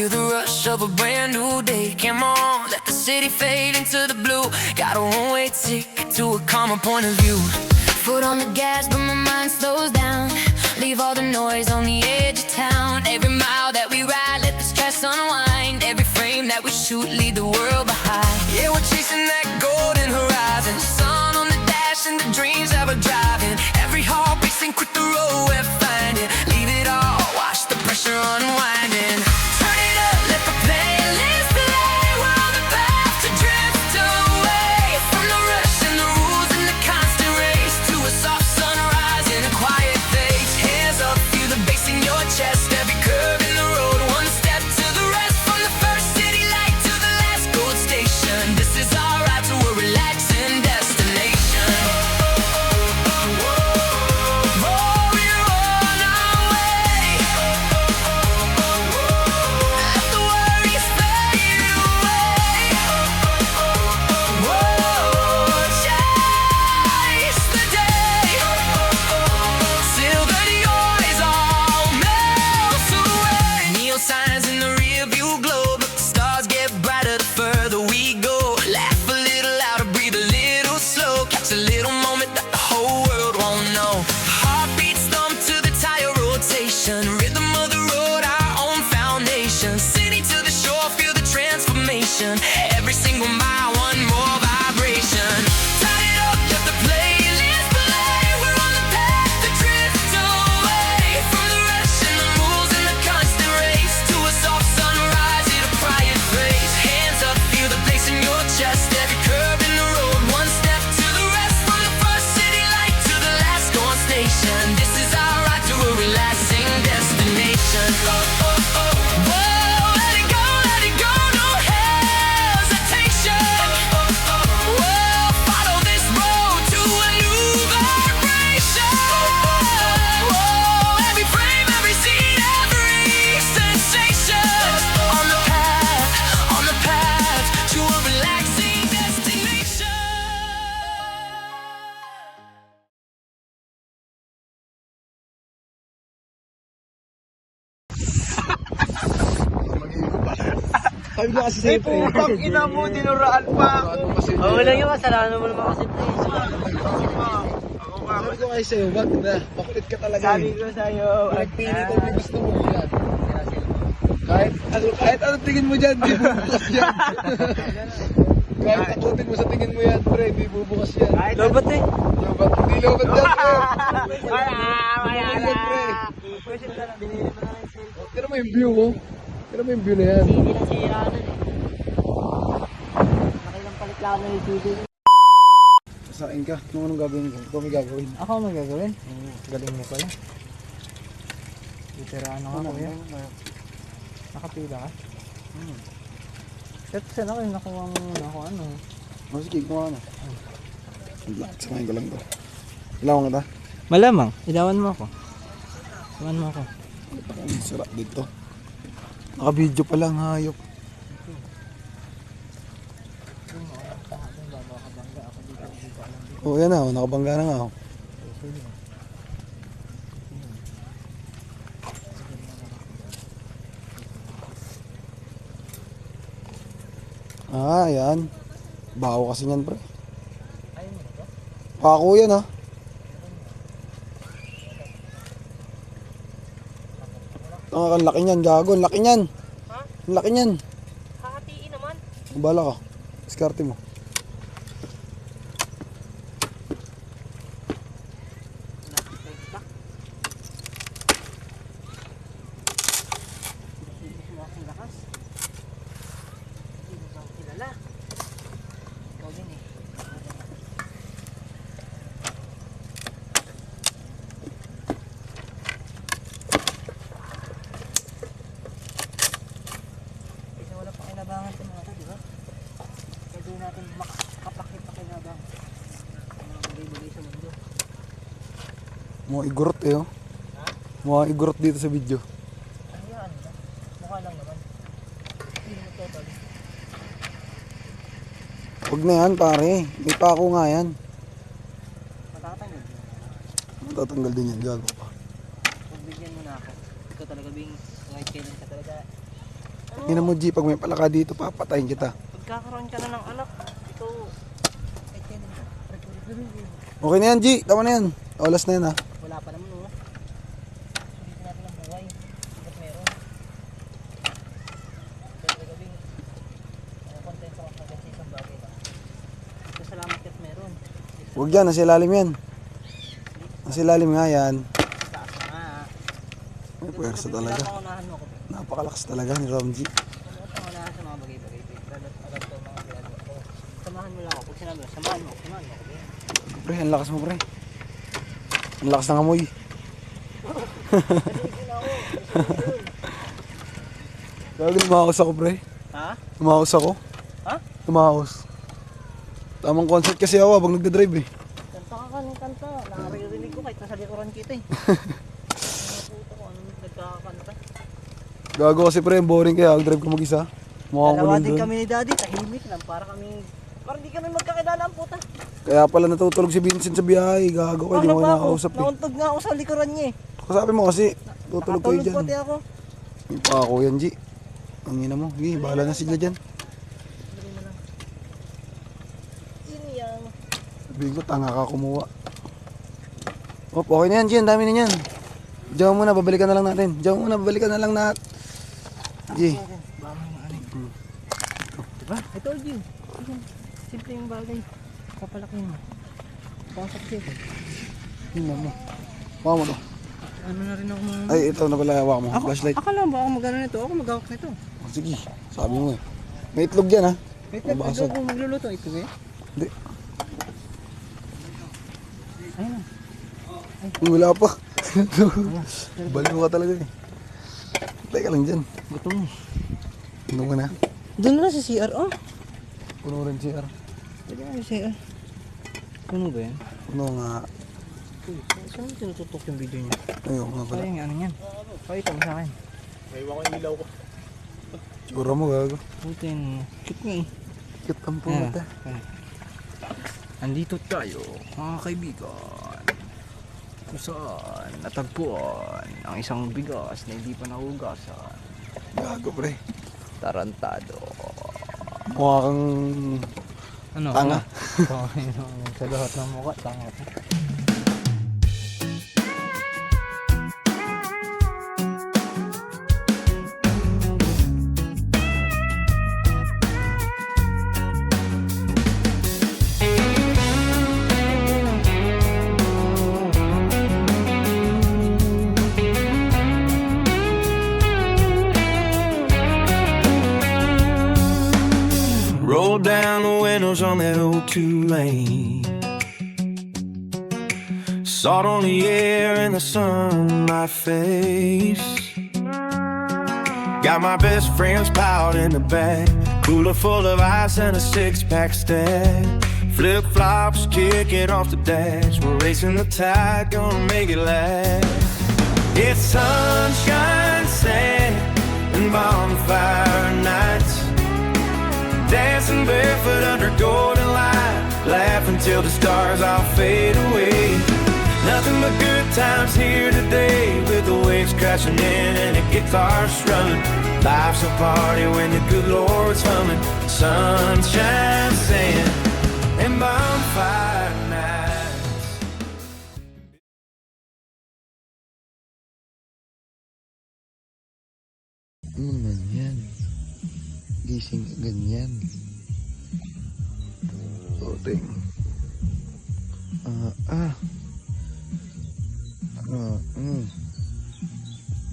feel the rush of a brand new day. Come on, let the city fade into the blue. Got a one-way ticket to a calmer point of view. Foot on the gas, but my mind slows down. Leave all the noise on the edge of town. Every mile that we ride, let the stress unwind. Every frame that we shoot, leave the world behind. Yeah, we're chasing that golden horizon. Sun on the dash and the dreams that we're driving. Every heart racing, quit the road, we're finding. Leave it all, watch the pressure unwinding. Turn it up, let the playlist play. We're on the path to drift away from the rush and the rules and the constant race to a soft sunrise in a quiet place. Hands up, feel the bass in your chest. Every curve in the road, one step to the rest. From the first city light to the last gold station. This is our ride to a relaxing destination. Every single mile, one more vibration. Turn it up, let the playlist play. We're on the path to drift away from the rush and the rules and the constant race to a soft sunrise in a quiet place. Hands up, feel the bass in your chest. Every curve in the road, one step to the rest. From the first city light to the last gone station. This is our ride to a relaxing destination. Oh, oh, oh. Whoa, let it go, let it go, no hesitation. Whoa, follow this road to a new vibration. Whoa, every frame, every scene, every sensation. On the path to a relaxing destination. Sabi ko kasi sa'yo, pre. Putang ina mo, dinuraan pa ako. Wala yung kasalanan mo naman kasi pre. Sabi ko kasi sa'yo, wag na. Makulit ka talaga Sabi eh. ko sa'yo, Pinagpili ko yung gusto mo yan. Kahit ano tingin mo dyan, di bubukas yan. Kahit takutin mo sa tingin mo yan, pre, di bubukas yan. Lobat eh. Lobat, hindi lobat yan, pre. Wala Yan, pre. Question ka lang, binili mo na lang yung cellphone. Tira mo yung view mo. Tira mo yung view na yan. CD lang sira na eh. Nakilang palit lang ako ng CD. Sasain ka. Anong gagawin ko? Ikaw may gagawin. Ako may gagawin? Galing mo pala. Veterano ka kuya. Nakapila ka? Saan ako yung nakuha mo ako ano? Oh, sige, kumain na. Samahin ko lang to. Ilawan kita. Malamang, ilawan mo ako. Ilawan mo ako. Sarap dito. Naka-video pa lang, hayop. Oh, yan na. Nakabangga na nga. Oh. Ah, yan. Baho kasi yan, pre. Pako yan, ha. Ang laki niyan, gago. Ang laki niyan. Ha? Ang laki niyan. Hahatiin naman. Bala ka. Diskarte mo. Kinabangan sa mga ito, di ba? Kaya doon natin makapakit-pakinabang ang mga bagay-bagay sa mundo. Mga igurot eh, oh. Mga igurot dito sa video. Ano yan? Mukha lang naman. Hindi mo total. Huwag na yan, pare. May pako nga yan. Matatanggal. Matatanggal din yan, gago pa. Pagbigyan mo na ako. Ikaw talaga bing kahit kailan ka talaga Tingnan mo, G, pag may palaka dito, papatayin kita. Pagkakaroon ka na ng anak, ito. Okay na yan, G. Tama na yan. Olas na yan, ha. Wala pa naman, oh. Sulitin natin ang buhay. Ba't meron? Pero gabing, content sa mga sa isang bagay ba? Ito salamat ka't meron. Huwag yan, nasa ilalim yan. Nasa ilalim nga yan. Taas na nga. May pwersa talaga. Pangunahan mo ako. Napakalakas talaga ni Ram G. Pangunahan sa mga bagay-bagay. Agad to mga ginagawa ko. Samahan mo lang ako. Pag sinabi mo, samahan mo ako. Pre, ang lakas mo, pre. Ang lakas ng amoy. Gagi, lumakos ako, pre. Ha? Lumakos ako. Ha? Lumakos. Tamang concept kasi ako habang nagdadrive, eh. Kanta ka ng kanta. Nakarinig ko kahit nasa likuran kita eh. Puto ko, anong nagkakakanta? Gago kasi, pre, boring kaya mag-drive ko mag-isa. Mukha ko Dalawa nun din doon. kami ni Daddy, tahimik lang. Parang di kami magkakilala ang puta. Kaya pala natutulog si Vincent sa biyahe. Gago ko, di mo ko nakakausap, eh. Nauntog nga ako sa likuran niya eh. Kasabi mo kasi, tutulog kayo Nakatulog dyan. pati ako. May pa ako yan, G. Ang ina mo. Sige, bahala na sila dyan. Dali mo lang. Yun yan. Sabihin ko, tanga ka kumuha. Oh, okay na yan, G. Ang dami na yan. Diyan muna, babalikan na lang natin. Diyan muna, babalikan na lang natin. G. Baka mga ano eh. Diba? I told you. Simple yung bagay. Papalakin mo. Pasok siya eh. Tingnan mo. Baka mo to. Ano na rin ako mga... Ay, ito na pala hawak mo. Flashlight. Ako lang ba ako mag-ano nito? Ako mag-hawak nito. Oh, sige, sabi mo eh. May itlog dyan, ha? Wait, Mabasag. ito ako magluluto. Ito eh. Hindi. Ayun na. Wala pa. Baliw ka talaga eh. Teka lang dyan. Gutom eh. Ano ka na? Doon na sa CR oh. Puno rin CR. Pwede na sa CR. Puno ba yan? Puno nga. Uy, saan mo tinututok yung video niya? Ayun nga pala. Sayang ano yan. Pakita mo sa akin. Siguro mo gago. Putin mo. Cute nga eh. Cute ang pumunta. Andito tayo, mga kaibigan. Kung saan natagpuan ang isang bigas na hindi pa nahugasan. Gago, pre. Tarantado. Mukha kang Ano? tanga. Sa lahat ng mukha, tanga. Roll down the windows on that old Tulane. Salt on the air and the sun on my face. Got my best friends piled in the back, cooler full of ice and a six-pack stack. Flip-flops kicking off the dash, we're racing the tide, gonna make it last. It's sunshine, sand, and bonfire nights. Dancing barefoot under golden light, laughing till the stars all fade away. Nothing but good times here today, with the waves crashing in and the guitar strumming. Life's a party when the good Lord's humming. Sunshine, sand, and bonfire nights. Ano naman yan? Gising ka ganyan. Loading.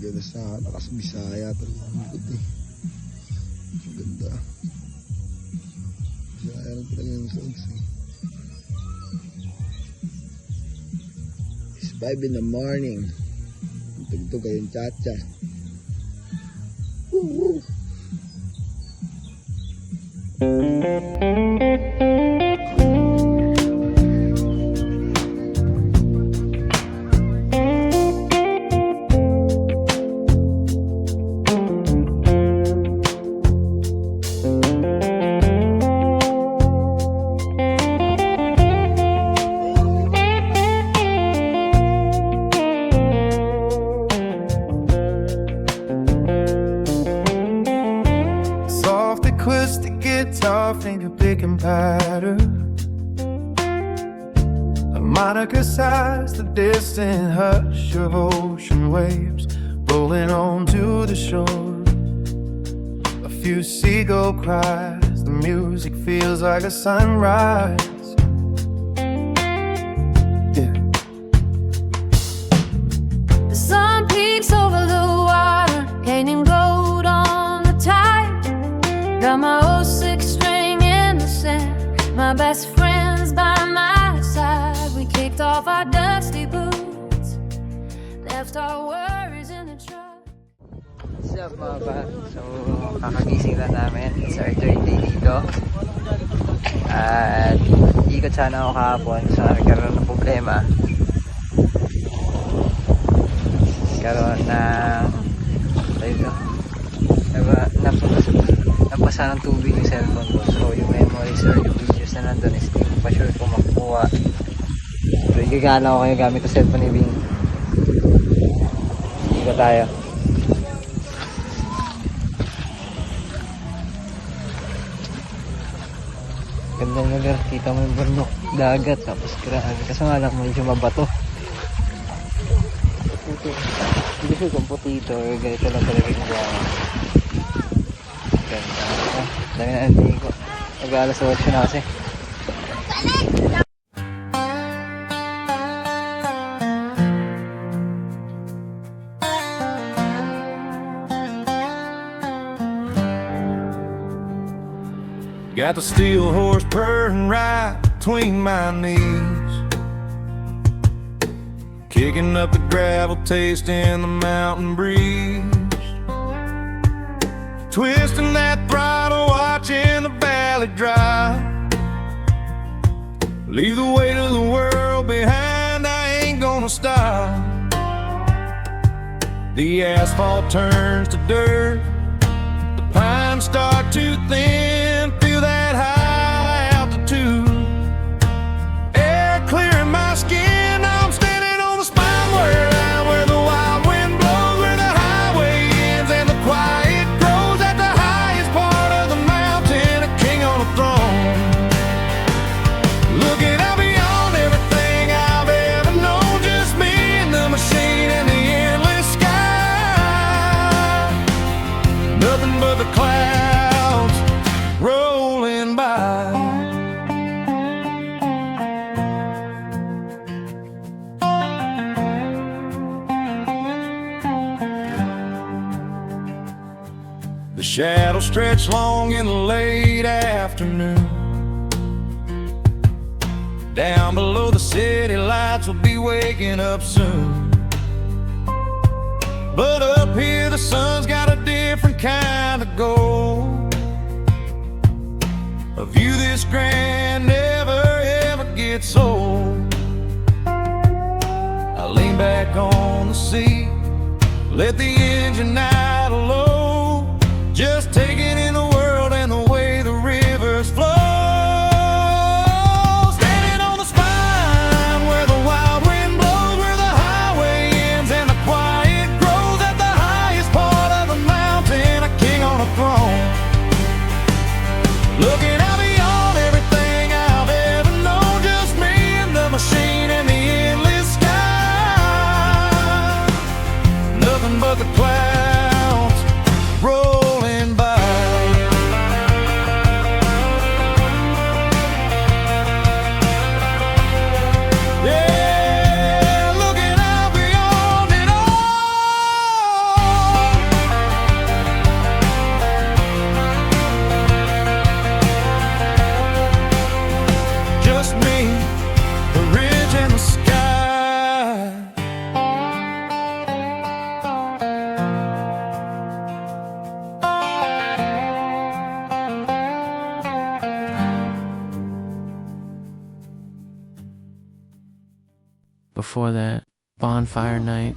Ganda sa lakas Bisaya talaga. Ang ganda eh. Ang ganda. Bisaya lang talaga yung sounds eh. It's 5 in the morning. Tugtog kayong chacha. Woo! acoustic guitar finger picking pattern. Harmonica sighs the distant hush of ocean waves rolling onto the shore. A few seagull cries, the music feels like a sunrise. Yeah. The sun peeks over the water, painting gold on the tide. Got my old 6-string in the sand, my best friend's by my side. We kicked off our dusty boots, left our worries in the truck. What's up mga ba? So, kakagising lang namin. It's our third day dito. At ikot sana ako kahapon. So, nagkaroon ng problema. Nagkaroon ng napasa ng tubig yung cellphone ko. So, yung memories or yung videos na nandun is hindi ko pa sure kung makukuha. So, igagala ko kayo gamit yung cellphone ni Bing. Ikot tayo. Ganda ng lugar, kita mo yung bundok, dagat, tapos grabe. Kaso nga lang, medyo mabato. Puti. Hindi sure kung puti ito or ganito lang talaga yung gawa. Ganda. Dami na hindi ko. Mag-alas 8 na kasi. Got the steel horse purring right between my knees, kicking up the gravel, tasting the mountain breeze, twisting that throttle, watching the valley dry. Leave the weight of the world behind, I ain't gonna stop. The asphalt turns to dirt, the pines start to thin, feel that high altitude air clearing my skin. I'm standing on the spine where the wild wind blows, where the highway ends and the quiet grows. At the highest part of the mountain, a king on a throne, looking out beyond everything I've ever known. Just me and the machine and the endless sky, nothing but the clouds rolling by. The shadows stretch long in the late afternoon. Down below the city lights will be waking up soon. But up here the sun's got a different kind of gold. A view this grand never ever gets old. I lean back on the seat, let the engine idle low, just taking in the world and the way the rivers flow. Standing on the spine where the wild wind blows, where the highway ends and the quiet grows. At the highest part of the mountain, a king on a throne, looking out beyond everything I've ever known. Just me and the machine and the endless sky, nothing but the clouds rolling by. Yeah, looking out beyond it all. Just me, the ridge and the sky. Before that, bonfire night.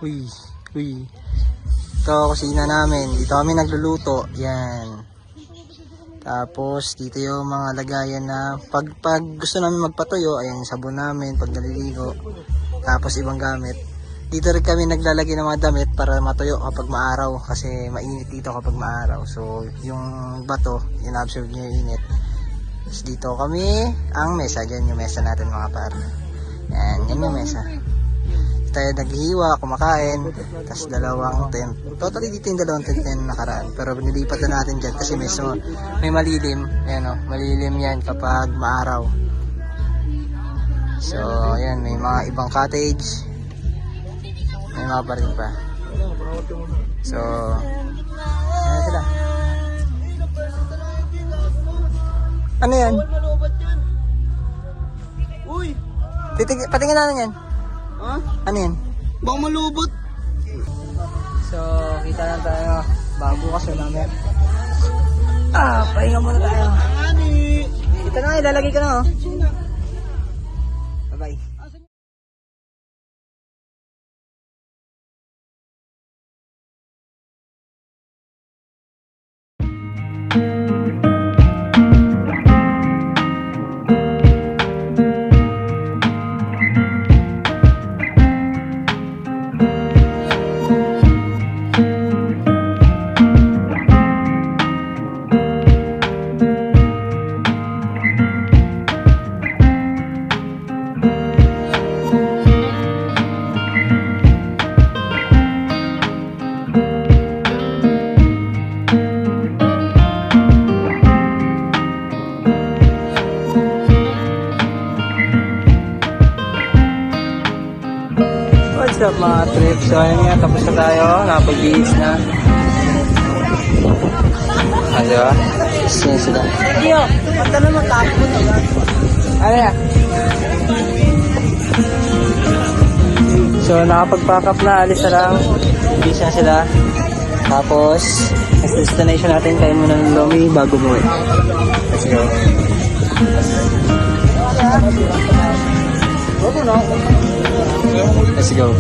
Uy. Ito, kusina namin. Dito kami nagluluto. Yan. Tapos, dito yung mga lagayan na pag gusto namin magpatuyo, ayan yung sabon namin pag naliligo. Tapos, ibang gamit. Dito rin kami naglalagay ng mga damit para matuyo kapag maaraw kasi mainit dito kapag maaraw. So yung bato, inabsorb niya yung init. Tapos dito kami ang mesa. Diyan yung mesa natin mga par. Yan yung mesa. Tayo naghihiwa, kumakain. Tapos dalawang tent. Totally dito yung dalawang tent na nakaraan. Pero nilipat na natin dyan kasi may malilim. Ayan o, malilim yan kapag maaraw. So ayan, may mga ibang cottage. May mga pa rin pa. So, ayan sila. Ano yan? Uy! Patingin natin yan. Ha? Ano yan? Baka malubot. So, kita na tayo. Bago kasi namin. Pahinga muna tayo. Kita na, ilalagay ka na oh. Bye-bye. What's up mga trip? So ayun nga, tapos na tayo. Napag-beach na. Diba? Sino sila? Iyo! Pagka naman tapo na ba? Ano yan? So nakapag-pack up na. Alis na lang. Beach na sila. Tapos next destination natin, kain muna ng lomi bago umuwi. Let's go. Let's go.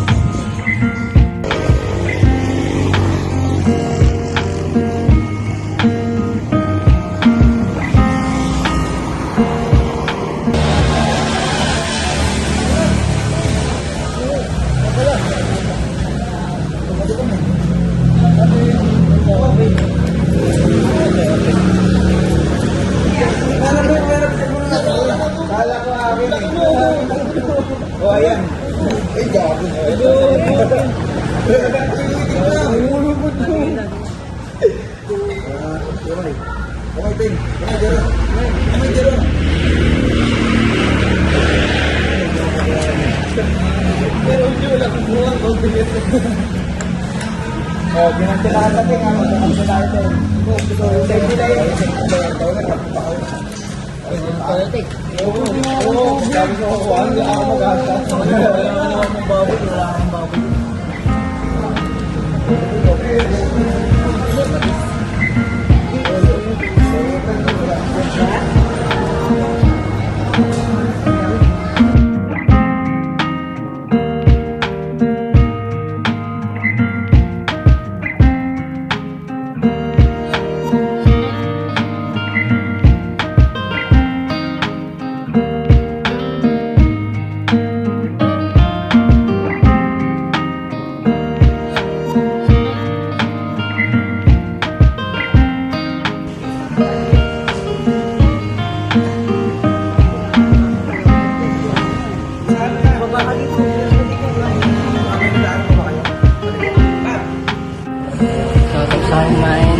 So, tapos sa akin kumain.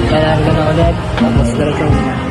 Kailangan ko na ulit. Tapos diretso na.